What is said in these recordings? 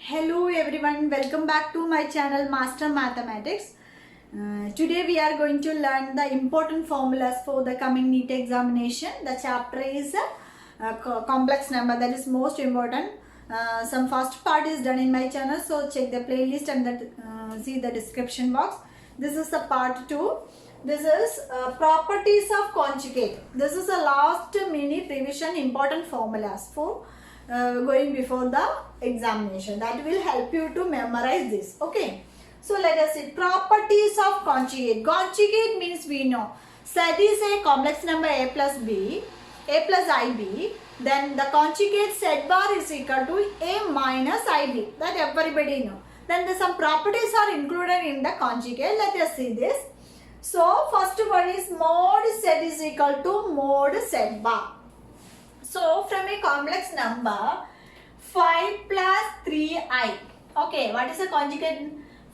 Hello everyone, welcome back to my channel Master Mathematics. Today we are going to learn the important formulas for the coming NEET examination. The chapter is complex number, that is most important. Some first part is done in my channel, so check the playlist and see the description box. This is the part 2. This is properties of conjugate. This is the last mini revision important formulas for going before the examination. That will help you to memorize this. Okay. So let us see properties of conjugate. Conjugate means we know Z is a complex number a plus b, a plus ib. Then the conjugate Z bar is equal to a minus ib. That everybody know. Then some properties are included in the conjugate. Let us see this. So first one is mod Z is equal to mod Z bar. So from a complex number 5 plus 3i. Okay, what is the conjugate?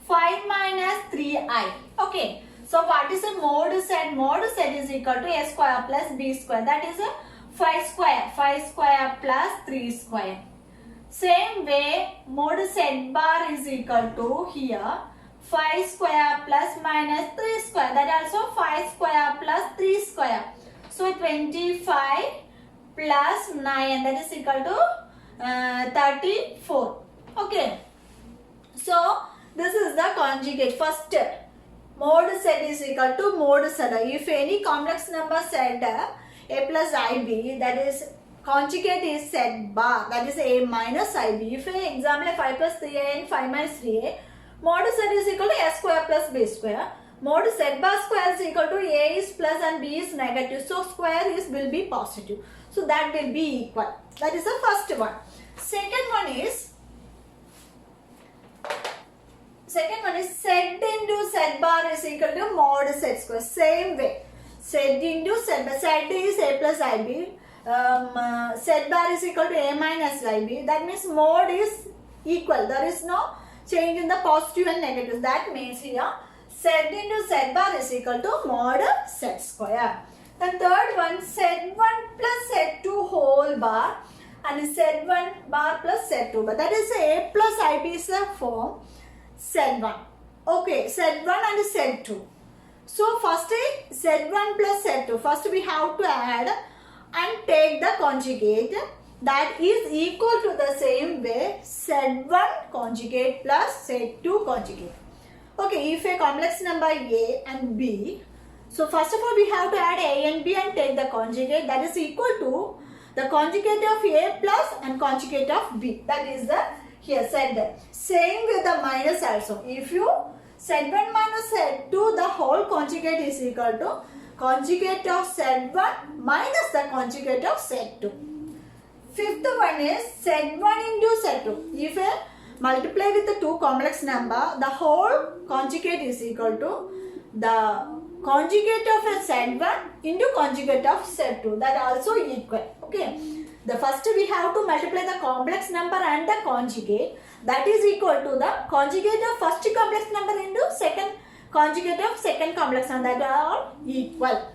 5 minus 3i. Okay, so what is a mod Z? Mod Z is equal to a square plus b square. That is a 5 square. 5 square plus 3 square. Same way, mod Z bar is equal to here 5 square plus minus 3 square. That also 5 square plus 3 square. So 25 plus 9, that is equal to 34. Okay. So this is the conjugate. First, mod Z is equal to mod Z. If any complex number Z, a plus ib, that is conjugate is Z bar, that is a minus ib. If an example 5 plus 3a and 5 minus 3a, mod Z is equal to a square plus b square. Mod Z bar square is equal to a is plus and b is negative. So square will be positive. So that will be equal. That is the first one. Second one is Z into Z bar is equal to mod Z square. Same way. Z into Z bar. Z is a plus ib. Z bar is equal to a minus ib. That means mod is equal. There is no change in the positive and negative. That means here Z into Z bar is equal to mod Z square. The third one, Z1 plus Z2 whole bar and Z1 bar plus Z2 bar. That is a plus ib is the form Z1. Okay, Z1 and Z2. So first Z1 plus Z2. First we have to add and take the conjugate. That is equal to the same way Z1 conjugate plus Z2 conjugate. Okay, if a complex number A and B, so first of all we have to add A and B and take the conjugate. That is equal to the conjugate of A plus and conjugate of B. That is the here Z. Same with the minus also. If you Z1 minus Z2, the whole conjugate is equal to conjugate of Z1 minus the conjugate of Z2. Fifth one is Z1 into Z2. If I multiply with the two complex number, the whole conjugate is equal to the conjugate of a Z1 into conjugate of Z2. That also equal. Okay. The first we have to multiply the complex number and the conjugate. That is equal to the conjugate of first complex number into second conjugate of second complex number. That are all equal.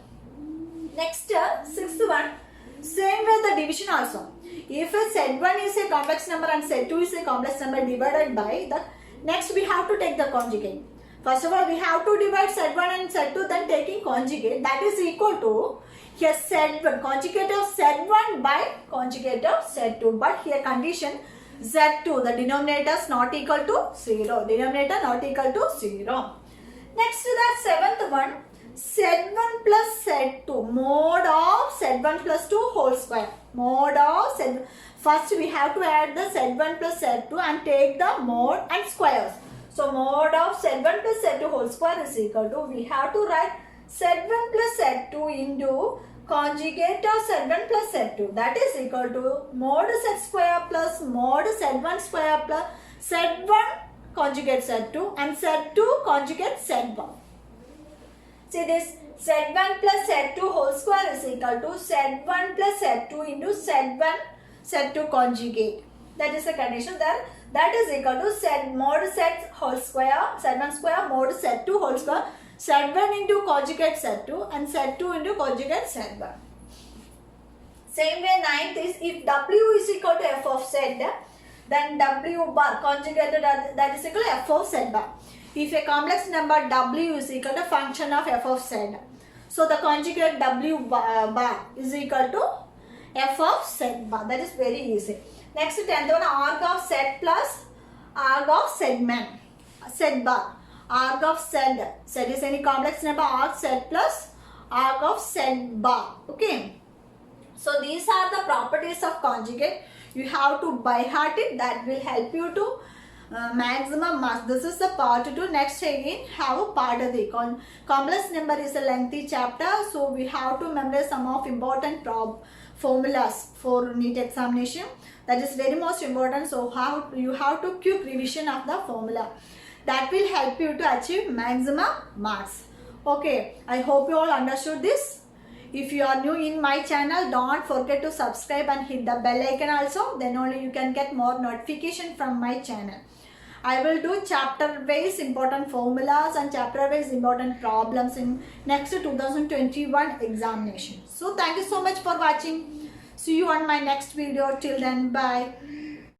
Next, sixth one. Same with the division also. If a Z1 is a complex number and Z2 is a complex number divided by the, next we have to take the conjugate. First of all, we have to divide Z1 and Z2, then taking conjugate. That is equal to here Z1, conjugate of Z1 by conjugate of Z2. But here condition Z2, the denominator is not equal to 0. Denominator not equal to 0. Next to that seventh one, Z1 plus Z2, mod of Z1 plus 2 whole square. Mod of Z1. First we have to add the Z1 plus Z2 and take the mod and squares. So mod of Z1 plus Z2 whole square is equal to, we have to write Z1 plus Z2 into conjugate of Z1 plus Z2. That is equal to mod Z square plus mod Z1 square plus Z1 conjugate Z2 and Z2 conjugate Z1. See this Z1 plus Z2 whole square is equal to Z1 plus Z2 into Z1 Z2 conjugate. That is the condition there. That is equal to Z mod Z whole square, Z1 square mod Z2 whole square, Z1 into conjugate Z2 and Z2 into conjugate Z1. Same way ninth is if W is equal to F of Z, then W bar conjugated that is equal to f of z bar. If a complex number W is equal to function of f of z, so the conjugate W bar is equal to f of z bar. That is very easy. Next 10th one, arg of z plus arg of z bar. Arg of z is any complex number, arg z plus arg of z bar. Okay. So these are the properties of conjugate. You have to by heart it. That will help you to maximum marks. This is the part 2. Next again have a part 3. Complex number is a lengthy chapter. So we have to memorize some of important formulas for NEET examination. That is very most important. So you have to quick revision of the formula. That will help you to achieve maximum marks. Okay, I hope you all understood this. If you are new in my channel, don't forget to subscribe and hit the bell icon also. Then only you can get more notification from my channel. I will do chapter wise important formulas and chapter wise important problems in next 2021 examination. So thank you so much for watching. See you on my next video. Till then, bye.